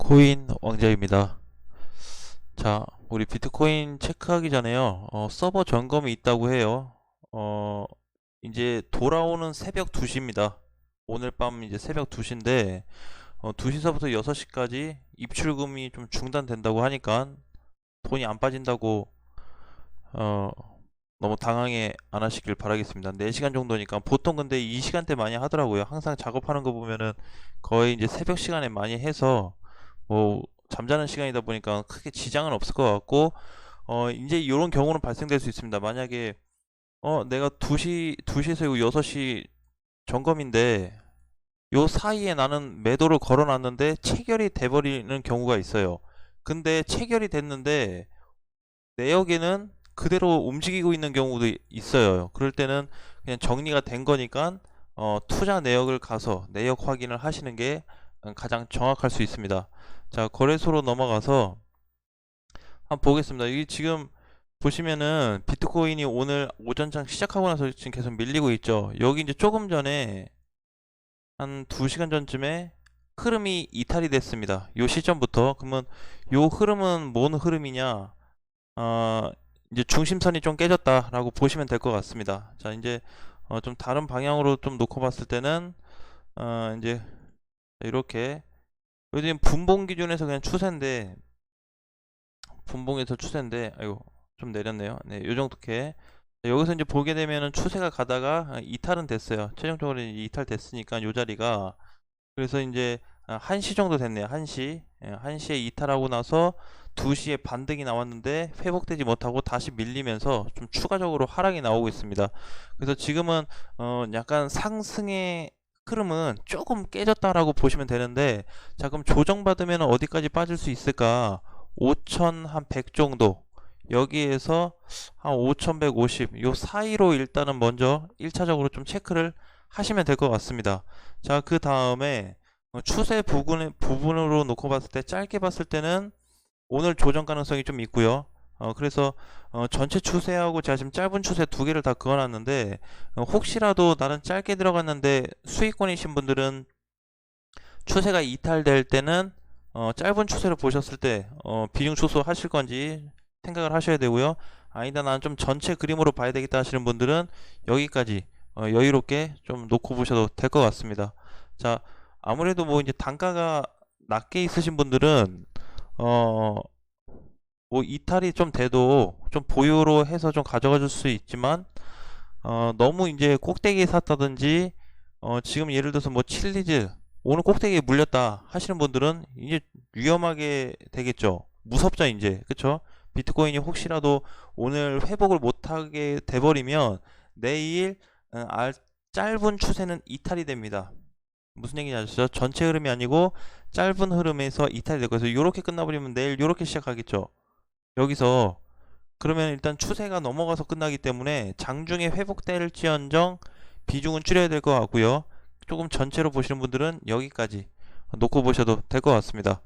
비트코인 왕자입니다. 자, 우리 비트코인 체크하기 전에요. 서버 점검이 있다고 해요. 어, 이제 돌아오는 새벽 2시입니다. 오늘 밤 이제 새벽 2시인데, 2시서부터 6시까지 입출금이 좀 중단된다고 하니까 돈이 안 빠진다고, 어, 너무 당황해 안 하시길 바라겠습니다. 4시간 정도니까 보통 근데 이 시간대 많이 하더라고요. 항상 작업하는 거 보면은 거의 이제 새벽 시간에 많이 해서 뭐 잠자는 시간이다 보니까 크게 지장은 없을 것 같고 이제 이런 경우는 발생될 수 있습니다. 만약에 내가 2시에서 6시 점검인데 요 사이에 나는 매도를 걸어놨는데 체결이 돼버리는 경우가 있어요. 근데 체결이 됐는데 내역에는 그대로 움직이고 있는 경우도 있어요. 그럴 때는 그냥 정리가 된 거니까 투자 내역을 가서 내역 확인을 하시는 게 가장 정확할 수 있습니다. 자, 거래소로 넘어가서 한번 보겠습니다. 이게 지금 보시면은 비트코인이 오늘 오전장 시작하고 나서 지금 계속 밀리고 있죠. 여기 이제 조금 전에 한 2시간 전쯤에 흐름이 이탈이 됐습니다. 요 시점부터. 그러면 요 흐름은 뭔 흐름이냐? 어, 이제 중심선이 좀 깨졌다라고 보시면 될 것 같습니다. 자, 이제 좀 다른 방향으로 좀 놓고 봤을 때는 이제 이렇게 요즘 분봉 기준에서 그냥 추세인데 분봉에서 추세인데 아이고 좀 내렸네요. 네, 요 정도게 여기서 이제 보게 되면은 추세가 가다가 이탈은 됐어요. 최종적으로 이탈 됐으니까 요 자리가 그래서 이제 1시 정도 됐네요. 1시. 1시에 이탈하고 나서 2시에 반등이 나왔는데 회복되지 못하고 다시 밀리면서 좀 추가적으로 하락이 나오고 있습니다. 그래서 지금은 약간 상승의 흐름은 조금 깨졌다라고 보시면 되는데 자 그럼 조정받으면 어디까지 빠질 수 있을까? 5,100 정도 여기에서 한 5,150 요 사이로 일단은 먼저 1차적으로 좀 체크를 하시면 될 것 같습니다. 자, 그 다음에 추세 부분으로 놓고 봤을 때 짧게 봤을 때는 오늘 조정 가능성이 좀 있고요. 그래서 전체 추세하고 제가 지금 짧은 추세 두 개를 다 그어놨는데 혹시라도 나는 짧게 들어갔는데 수익권이신 분들은 추세가 이탈될 때는 짧은 추세를 보셨을 때 비중 축소하실 건지 생각을 하셔야 되고요. 아니다 나는 좀 전체 그림으로 봐야 되겠다 하시는 분들은 여기까지 여유롭게 좀 놓고 보셔도 될 것 같습니다. 자 아무래도 뭐 이제 단가가 낮게 있으신 분들은 어 뭐 이탈이 좀 돼도 좀 보유로 해서 좀 가져가 줄 수 있지만 너무 이제 꼭대기에 샀다든지 지금 예를 들어서 뭐 칠리즈 오늘 꼭대기에 물렸다 하시는 분들은 이제 위험하게 되겠죠. 무섭죠 이제 그쵸? 비트코인이 혹시라도 오늘 회복을 못하게 돼버리면 내일 짧은 추세는 이탈이 됩니다. 무슨 얘기인지 아시죠? 전체 흐름이 아니고 짧은 흐름에서 이탈이 되고 그래서 이렇게 끝나버리면 내일 이렇게 시작하겠죠. 여기서 그러면 일단 추세가 넘어가서 끝나기 때문에 장중에 회복될지언정 비중은 줄여야 될 것 같고요. 조금 전체로 보시는 분들은 여기까지 놓고 보셔도 될 것 같습니다.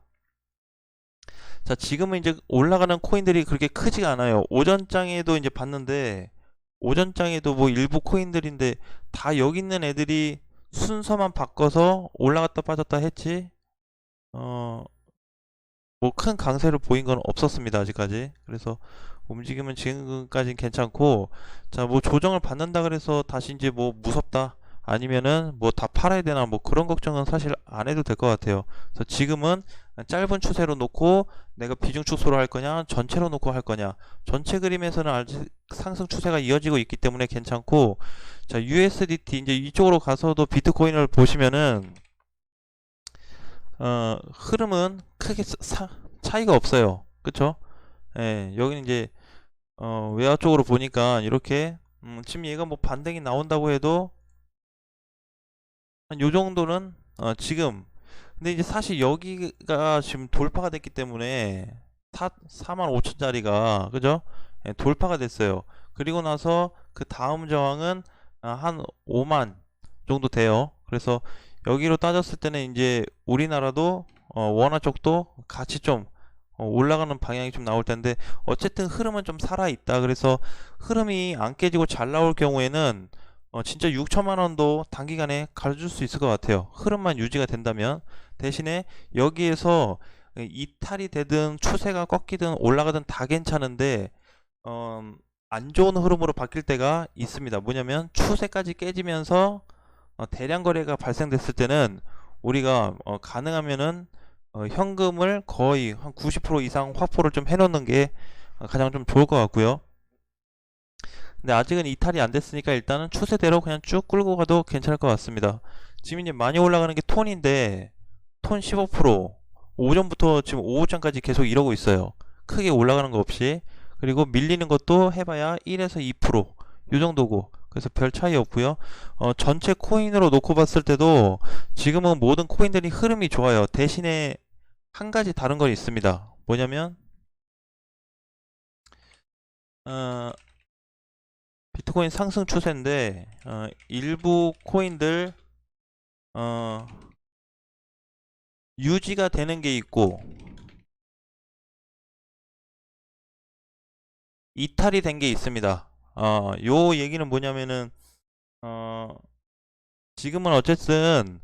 자, 지금은 이제 올라가는 코인들이 그렇게 크지가 않아요. 오전장에도 이제 봤는데 오전장에도 뭐 일부 코인들인데 다 여기 있는 애들이 순서만 바꿔서 올라갔다 빠졌다 했지. 어, 뭐 큰 강세를 보인 건 없었습니다 아직까지. 그래서 움직임은 지금까지는 괜찮고 자 뭐 조정을 받는다 그래서 다시 이제 뭐 무섭다 아니면은 뭐 다 팔아야 되나 뭐 그런 걱정은 사실 안 해도 될 것 같아요. 그래서 지금은 짧은 추세로 놓고 내가 비중 축소를 할 거냐 전체로 놓고 할 거냐 전체 그림에서는 아직 상승 추세가 이어지고 있기 때문에 괜찮고 자 USDT 이제 이쪽으로 가서도 비트코인을 보시면은 흐름은 크게 차이가 없어요. 그쵸? 예, 여기는 이제 외화 쪽으로 보니까 이렇게 지금 얘가 뭐 반등이 나온다고 해도 한 요 정도는 지금 근데 이제 사실 여기가 지금 돌파가 됐기 때문에 45,000짜리가 그죠? 예, 돌파가 됐어요. 그리고 나서 그 다음 저항은 한 5만 정도 돼요. 그래서 여기로 따졌을 때는 이제 우리나라도 원화 쪽도 같이 좀 올라가는 방향이 좀 나올 텐데 어쨌든 흐름은 좀 살아 있다. 그래서 흐름이 안 깨지고 잘 나올 경우에는 진짜 6천만 원도 단기간에 가져줄 수 있을 것 같아요. 흐름만 유지가 된다면 대신에 여기에서 이탈이 되든 추세가 꺾이든 올라가든 다 괜찮은데 안 좋은 흐름으로 바뀔 때가 있습니다. 뭐냐면 추세까지 깨지면서 대량 거래가 발생됐을 때는 우리가 가능하면은 현금을 거의 한 90% 이상 확보를 좀 해놓는 게 가장 좀 좋을 것 같고요. 근데 아직은 이탈이 안 됐으니까 일단은 추세대로 그냥 쭉 끌고 가도 괜찮을 것 같습니다. 지금 이제 많이 올라가는 게 톤인데 톤 15% 오전부터 지금 오후장까지 계속 이러고 있어요. 크게 올라가는 거 없이. 그리고 밀리는 것도 해봐야 1에서 2%요 정도고, 그래서 별 차이 없고요. 전체 코인으로 놓고 봤을 때도 지금은 모든 코인들이 흐름이 좋아요. 대신에 한 가지 다른 건 있습니다. 뭐냐면 어, 비트코인 상승 추세인데 일부 코인들 어, 유지가 되는 게 있고 이탈이 된 게 있습니다. 요 얘기는 뭐냐면은 어, 지금은 어쨌든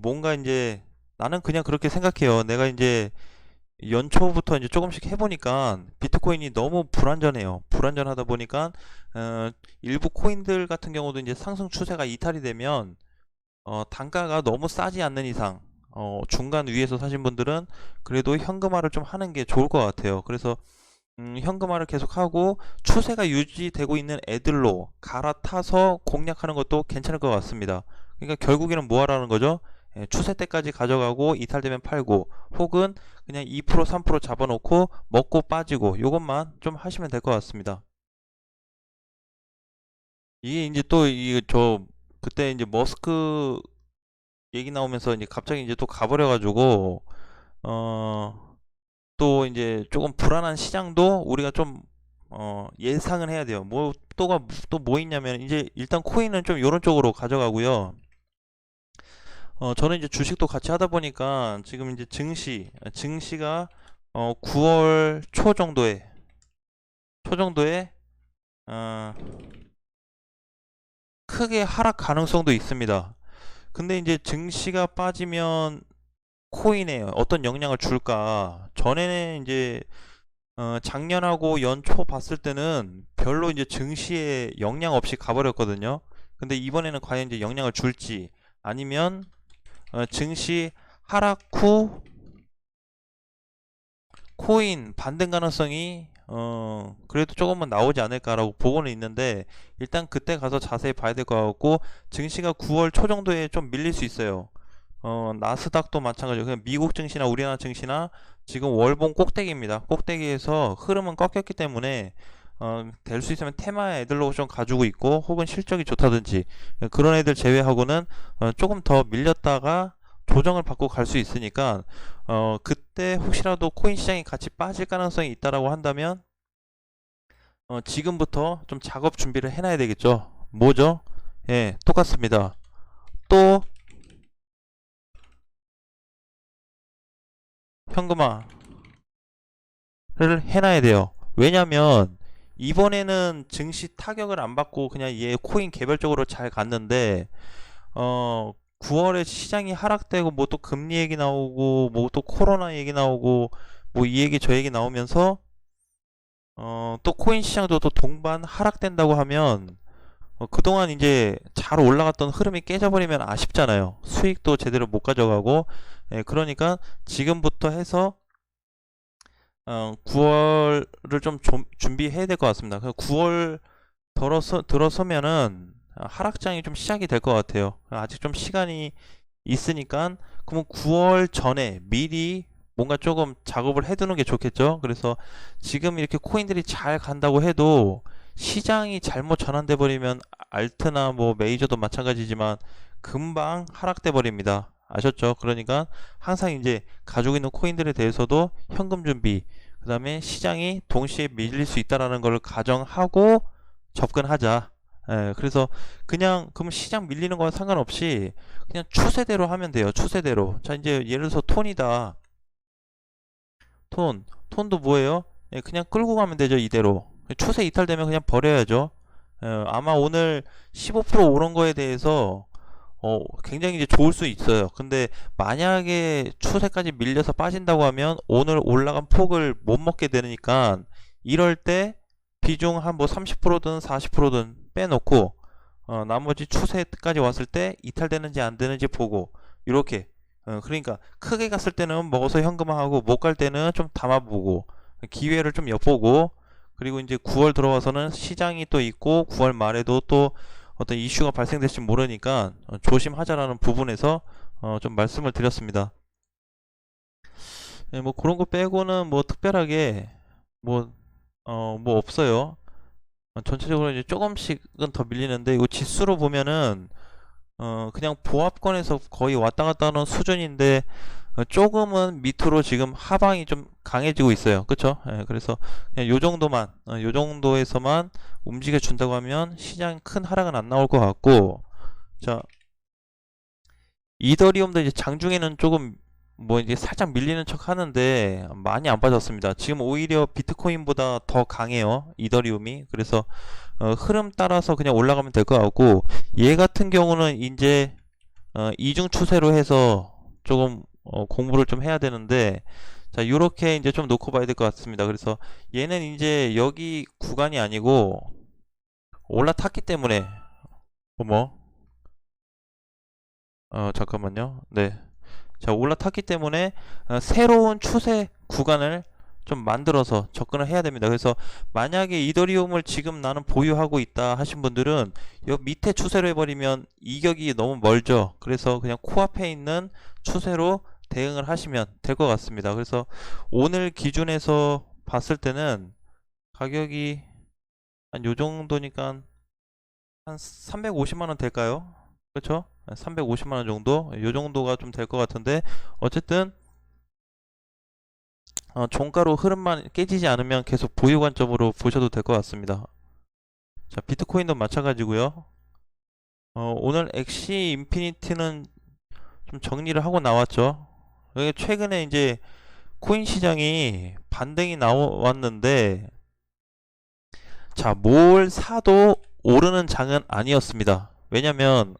뭔가 이제 나는 그냥 그렇게 생각해요. 내가 이제 연초부터 이제 조금씩 해보니까 비트코인이 너무 불안전해요. 불안전하다 보니까 어, 일부 코인들 같은 경우도 이제 상승 추세가 이탈이 되면 단가가 너무 싸지 않는 이상 중간 위에서 사신 분들은 그래도 현금화를 좀 하는 게 좋을 것 같아요. 그래서 현금화를 계속하고 추세가 유지되고 있는 애들로 갈아타서 공략하는 것도 괜찮을 것 같습니다. 그러니까 결국에는 뭐 하라는 거죠? 추세 때까지 가져가고 이탈되면 팔고, 혹은 그냥 2% 3% 잡아놓고 먹고 빠지고, 요것만 좀 하시면 될 것 같습니다. 이게 이제 또 이 저 그때 이제 머스크 얘기 나오면서 이제 갑자기 이제 또 가버려가지고 또 이제 조금 불안한 시장도 우리가 좀 예상은 해야 돼요. 뭐 또가 또 뭐 있냐면 이제 일단 코인은 좀 이런 쪽으로 가져가고요. 저는 이제 주식도 같이 하다 보니까 지금 이제 증시가 9월 초 정도에 어, 크게 하락 가능성도 있습니다. 근데 이제 증시가 빠지면 코인에 어떤 영향을 줄까? 전에는 이제 작년하고 연초 봤을 때는 별로 이제 증시에 영향 없이 가버렸거든요. 근데 이번에는 과연 이제 영향을 줄지, 아니면 증시 하락 후 코인 반등 가능성이 그래도 조금은 나오지 않을까라고 보고는 있는데, 일단 그때 가서 자세히 봐야 될 것 같고, 증시가 9월 초 정도에 좀 밀릴 수 있어요. 나스닥도 마찬가지로 그냥 미국 증시나 우리나라 증시나 지금 월봉 꼭대기입니다. 꼭대기에서 흐름은 꺾였기 때문에 될 수 있으면 테마 애들로 좀 가지고 있고, 혹은 실적이 좋다든지 그런 애들 제외하고는 조금 더 밀렸다가 조정을 받고 갈 수 있으니까 그때 혹시라도 코인 시장이 같이 빠질 가능성이 있다라고 한다면 지금부터 좀 작업 준비를 해놔야 되겠죠. 뭐죠? 예, 똑같습니다. 또 현금화를 해놔야 돼요. 왜냐면 이번에는 증시 타격을 안 받고 그냥 얘 코인 개별적으로 잘 갔는데 9월에 시장이 하락되고 뭐 또 금리 얘기 나오고 뭐 또 코로나 얘기 나오고 뭐 이 얘기 저 얘기 나오면서 또 코인 시장도 또 동반 하락된다고 하면 그동안 이제 잘 올라갔던 흐름이 깨져버리면 아쉽잖아요. 수익도 제대로 못 가져가고. 그러니까 지금부터 해서 9월을 좀 준비해야 될 것 같습니다. 9월 들어서면은 하락장이 좀 시작이 될 것 같아요. 아직 좀 시간이 있으니까 그러면 9월 전에 미리 뭔가 조금 작업을 해두는 게 좋겠죠. 그래서 지금 이렇게 코인들이 잘 간다고 해도 시장이 잘못 전환돼 버리면 알트나 뭐 메이저도 마찬가지지만 금방 하락돼 버립니다. 아셨죠? 그러니까 항상 이제 가지고 있는 코인들에 대해서도 현금 준비, 그 다음에 시장이 동시에 밀릴 수 있다라는 걸 가정하고 접근하자. 그래서 그냥 그럼 시장 밀리는 거와 상관없이 그냥 추세대로 하면 돼요. 추세대로. 자, 이제 예를 들어서 톤이다. 톤도 뭐예요? 그냥 끌고 가면 되죠. 이대로. 추세 이탈되면 그냥 버려야죠. 아마 오늘 15% 오른 거에 대해서 굉장히 이제 좋을 수 있어요. 근데 만약에 추세까지 밀려서 빠진다고 하면 오늘 올라간 폭을 못 먹게 되니까 이럴 때 비중 한 뭐 30%든 40%든 빼놓고 나머지 추세까지 왔을 때 이탈되는지 안 되는지 보고 이렇게 그러니까 크게 갔을 때는 먹어서 현금화하고 못 갈 때는 좀 담아보고 기회를 좀 엿보고 그리고 이제 9월 들어와서는 시장이 또 있고 9월 말에도 또 어떤 이슈가 발생될지 모르니까 조심하자라는 부분에서 좀 말씀을 드렸습니다. 뭐 그런 거 빼고는 뭐 특별하게 뭐, 뭐 없어요. 전체적으로 이제 조금씩은 더 밀리는데 이거 지수로 보면은 그냥 보합권에서 거의 왔다 갔다 하는 수준인데 조금은 밑으로 지금 하방이 좀 강해지고 있어요. 그쵸? 예, 그래서 그냥 요 정도만, 요 정도에서만 움직여 준다고 하면 시장 큰 하락은 안 나올 것 같고, 자, 이더리움도 이제 장중에는 조금 뭐 이제 살짝 밀리는 척 하는데 많이 안 빠졌습니다. 지금 오히려 비트코인보다 더 강해요. 이더리움이. 그래서 흐름 따라서 그냥 올라가면 될 것 같고, 얘 같은 경우는 이제 이중 추세로 해서 조금 공부를 좀 해야 되는데 자 요렇게 이제 좀 놓고 봐야 될 것 같습니다. 그래서 얘는 이제 여기 구간이 아니고 올라탔기 때문에 뭐 잠깐만요. 네. 자 올라탔기 때문에 새로운 추세 구간을 좀 만들어서 접근을 해야 됩니다. 그래서 만약에 이더리움을 지금 나는 보유하고 있다 하신 분들은 요 밑에 추세로 해버리면 이격이 너무 멀죠. 그래서 그냥 코앞에 있는 추세로 대응을 하시면 될 것 같습니다. 그래서 오늘 기준에서 봤을 때는 가격이 한 요 정도니까 한 350만 원 될까요? 그렇죠? 350만 원 정도? 요 정도가 좀 될 것 같은데 어쨌든 종가로 흐름만 깨지지 않으면 계속 보유 관점으로 보셔도 될 것 같습니다. 자, 비트코인도 마찬가지고요. 오늘 엑시 인피니티는 좀 정리를 하고 나왔죠. 이게 최근에 이제 코인 시장이 반등이 나왔는데, 자, 뭘 사도 오르는 장은 아니었습니다. 왜냐면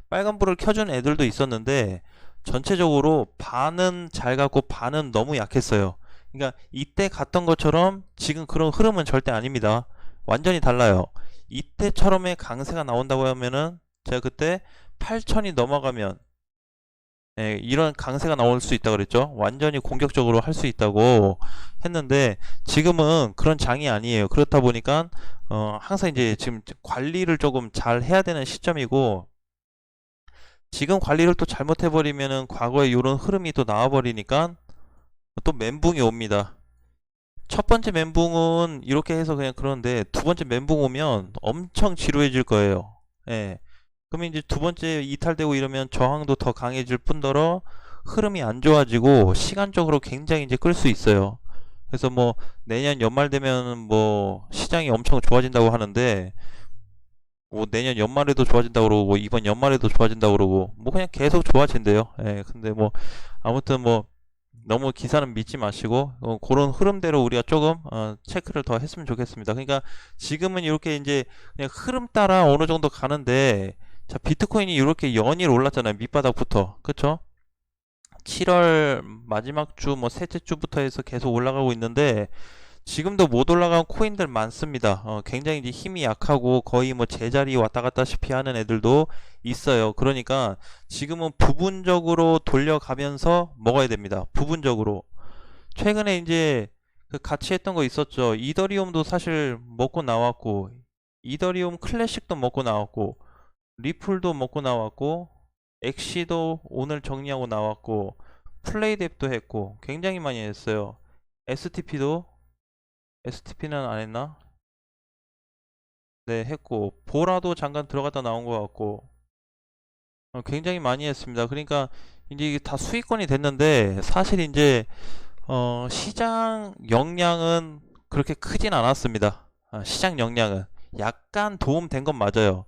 빨간불을 켜준 애들도 있었는데 전체적으로 반은 잘 갔고 반은 너무 약했어요. 그러니까 이때 갔던 것처럼 지금 그런 흐름은 절대 아닙니다. 완전히 달라요. 이때처럼의 강세가 나온다고 하면은 제가 그때 8천이 넘어가면 이런 강세가 나올 수 있다고 그랬죠. 완전히 공격적으로 할 수 있다고 했는데 지금은 그런 장이 아니에요. 그렇다 보니까 항상 이제 지금 관리를 조금 잘 해야 되는 시점이고 지금 관리를 또 잘못해버리면은 과거에 이런 흐름이 또 나와버리니까 또 멘붕이 옵니다. 첫 번째 멘붕은 이렇게 해서 그냥 그러는데 두 번째 멘붕 오면 엄청 지루해질 거예요. 예. 그러면 이제 두 번째 이탈되고 이러면 저항도 더 강해질 뿐더러 흐름이 안 좋아지고 시간적으로 굉장히 이제 끌 수 있어요. 그래서 뭐 내년 연말 되면 뭐 시장이 엄청 좋아진다고 하는데 뭐 내년 연말에도 좋아진다고 그러고 뭐 이번 연말에도 좋아진다고 그러고 뭐 그냥 계속 좋아진대요. 예, 근데 뭐 아무튼 뭐 너무 기사는 믿지 마시고 그런 흐름대로 우리가 조금 체크를 더 했으면 좋겠습니다. 그러니까 지금은 이렇게 이제 그냥 흐름 따라 어느 정도 가는데 자 비트코인이 이렇게 연일 올랐잖아요. 밑바닥부터 그쵸? 7월 마지막 주 뭐 셋째 주부터 해서 계속 올라가고 있는데 지금도 못 올라간 코인들 많습니다. 굉장히 이제 힘이 약하고 거의 뭐 제자리 왔다 갔다시피 하는 애들도 있어요. 그러니까 지금은 부분적으로 돌려가면서 먹어야 됩니다. 부분적으로. 최근에 이제 그 같이 했던 거 있었죠. 이더리움도 사실 먹고 나왔고, 이더리움 클래식도 먹고 나왔고, 리플도 먹고 나왔고, 엑시도 오늘 정리하고 나왔고, 플레이뎁도 했고, 굉장히 많이 했어요. STP는 안 했나? 네, 했고, 보라도 잠깐 들어갔다 나온 것 같고, 굉장히 많이 했습니다. 그러니까, 이제 이게 다 수익권이 됐는데, 사실 이제, 시장 역량은 그렇게 크진 않았습니다. 시장 역량은. 약간 도움 된 건 맞아요.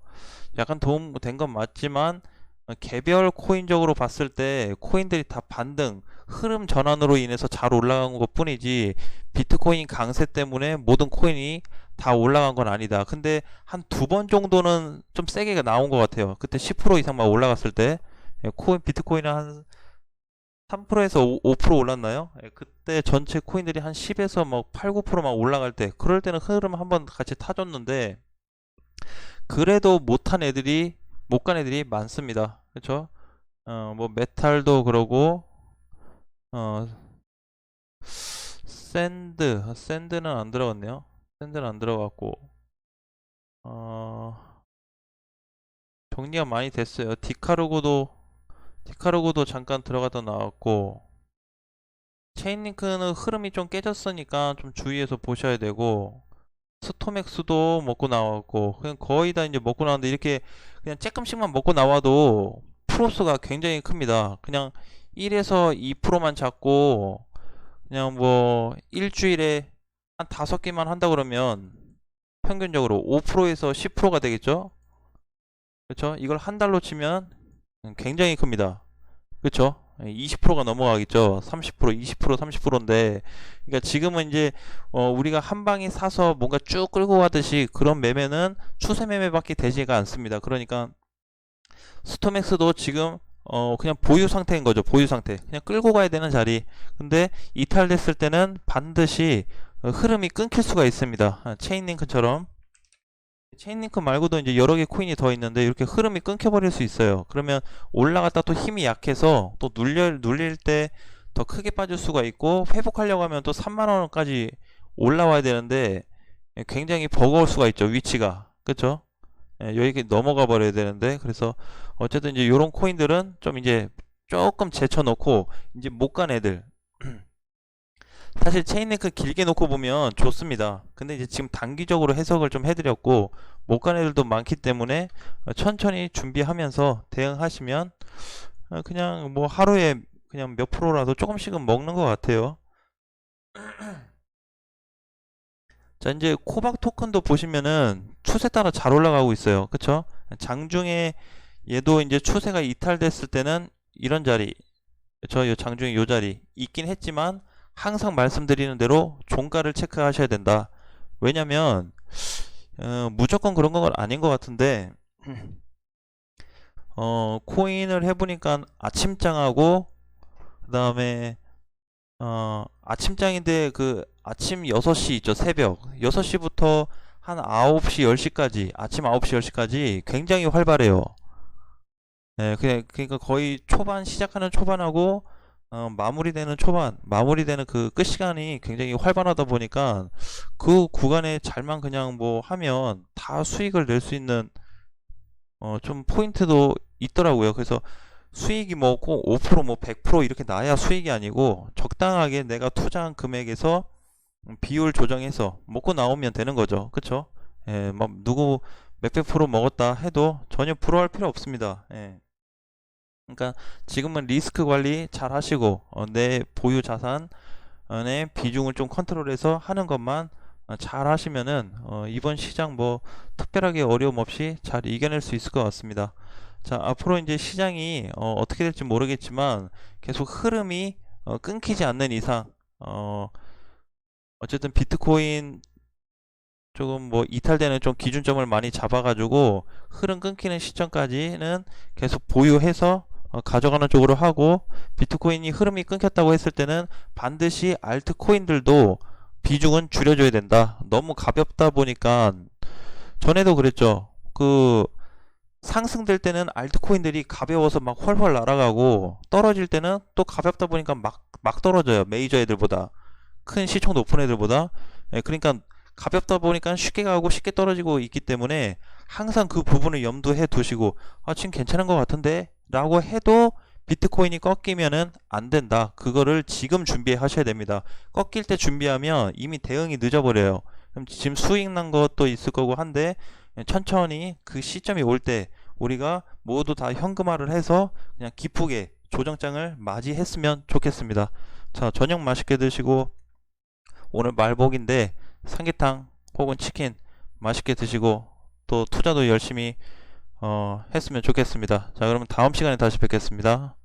약간 도움 된 건 맞지만, 개별 코인적으로 봤을 때 코인들이 다 반등, 흐름 전환으로 인해서 잘 올라간 것 뿐이지 비트코인 강세 때문에 모든 코인이 다 올라간 건 아니다. 근데 한 두 번 정도는 좀 세게 나온 것 같아요. 그때 10% 이상 막 올라갔을 때 비트코인은 한 3%에서 5% 올랐나요? 그때 전체 코인들이 한 10에서 막 8, 9%막 올라갈 때 그럴 때는 흐름 한번 같이 타줬는데 그래도 못 간 애들이 많습니다. 그렇죠? 뭐 메탈도 그러고 어 샌드는 안 들어갔네요. 샌드는 안 들어갔고 어 정리가 많이 됐어요. 디카르고도 잠깐 들어갔다 나왔고 체인링크는 흐름이 좀 깨졌으니까 좀 주의해서 보셔야 되고 스토맥스도 먹고 나왔고 그냥 거의 다 이제 먹고 나왔는데 이렇게 그냥 조금씩만 먹고 나와도 프로스가 굉장히 큽니다. 그냥 1에서 2%만 잡고 그냥 뭐 일주일에 한 5개만 한다 그러면 평균적으로 5%에서 10%가 되겠죠? 그렇죠? 이걸 한 달로 치면 굉장히 큽니다. 그렇죠? 20%가 넘어가겠죠. 30%, 20%, 30%인데, 그러니까 지금은 이제 우리가 한 방에 사서 뭔가 쭉 끌고 가듯이 그런 매매는 추세 매매밖에 되지가 않습니다. 그러니까 스토맥스도 지금 그냥 보유 상태인 거죠. 보유 상태. 그냥 끌고 가야 되는 자리. 근데 이탈됐을 때는 반드시 흐름이 끊길 수가 있습니다. 체인링크처럼. 체인링크 말고도 이제 여러 개 코인이 더 있는데 이렇게 흐름이 끊겨버릴 수 있어요. 그러면 올라갔다 또 힘이 약해서 또 눌릴 때 더 크게 빠질 수가 있고 회복하려고 하면 또 3만 원까지 올라와야 되는데 굉장히 버거울 수가 있죠. 위치가. 그쵸? 여기 넘어가 버려야 되는데 그래서 어쨌든 이제 요런 코인들은 좀 이제 조금 제쳐놓고 이제 못 간 애들 사실 체인링크 길게 놓고 보면 좋습니다. 근데 이제 지금 단기적으로 해석을 좀 해드렸고 못 간 애들도 많기 때문에 천천히 준비하면서 대응하시면 그냥 뭐 하루에 그냥 몇 프로라도 조금씩은 먹는 것 같아요. 자 이제 코박 토큰도 보시면은 추세 따라 잘 올라가고 있어요. 그쵸? 장중에 얘도 이제 추세가 이탈됐을 때는 이런 자리 그쵸? 요 장중에 요 자리 있긴 했지만 항상 말씀드리는 대로 종가를 체크하셔야 된다. 왜냐면 무조건 그런 건 아닌 것 같은데 코인을 해보니까 아침장하고 그 다음에 아침장인데 그 아침 6시 있죠. 새벽 6시부터 한 9시 10시까지 아침 9시 10시까지 굉장히 활발해요. 네, 그러니까 거의 초반 시작하는 초반하고 마무리되는 그 끝 시간이 굉장히 활발하다 보니까 그 구간에 잘만 그냥 뭐 하면 다 수익을 낼 수 있는 좀 포인트도 있더라고요. 그래서 수익이 뭐 꼭 5%뭐 100% 이렇게 나야 수익이 아니고 적당하게 내가 투자한 금액에서 비율 조정해서 먹고 나오면 되는 거죠. 그쵸? 예, 막 누구 몇백 프로 먹었다 해도 전혀 부러워할 필요 없습니다. 예. 그러니까 지금은 리스크 관리 잘 하시고 내 보유 자산의 비중을 좀 컨트롤해서 하는 것만 잘 하시면은 이번 시장 뭐 특별하게 어려움 없이 잘 이겨낼 수 있을 것 같습니다. 자, 앞으로 이제 시장이 어떻게 될지 모르겠지만 계속 흐름이 끊기지 않는 이상 어쨌든 비트코인 조금 뭐 이탈되는 좀 기준점을 많이 잡아가지고 흐름 끊기는 시점까지는 계속 보유해서 가져가는 쪽으로 하고 비트코인이 흐름이 끊겼다고 했을 때는 반드시 알트코인들도 비중은 줄여줘야 된다. 너무 가볍다 보니까 전에도 그랬죠. 그 상승될 때는 알트코인들이 가벼워서 막 훨훨 날아가고 떨어질 때는 또 가볍다 보니까 막 떨어져요. 메이저 애들보다 큰 시총 높은 애들보다. 그러니까 가볍다 보니까 쉽게 가고 쉽게 떨어지고 있기 때문에 항상 그 부분을 염두해 두시고 지금 괜찮은 것 같은데 라고 해도 비트코인이 꺾이면은 안 된다. 그거를 지금 준비해 하셔야 됩니다. 꺾일 때 준비하면 이미 대응이 늦어버려요. 그럼 지금 수익 난 것도 있을 거고 한데 천천히 그 시점이 올 때 우리가 모두 다 현금화를 해서 그냥 기쁘게 조정장을 맞이했으면 좋겠습니다. 자, 저녁 맛있게 드시고 오늘 말복인데 삼계탕 혹은 치킨 맛있게 드시고 또 투자도 열심히 했으면 좋겠습니다. 자, 그러면 다음 시간에 다시 뵙겠습니다.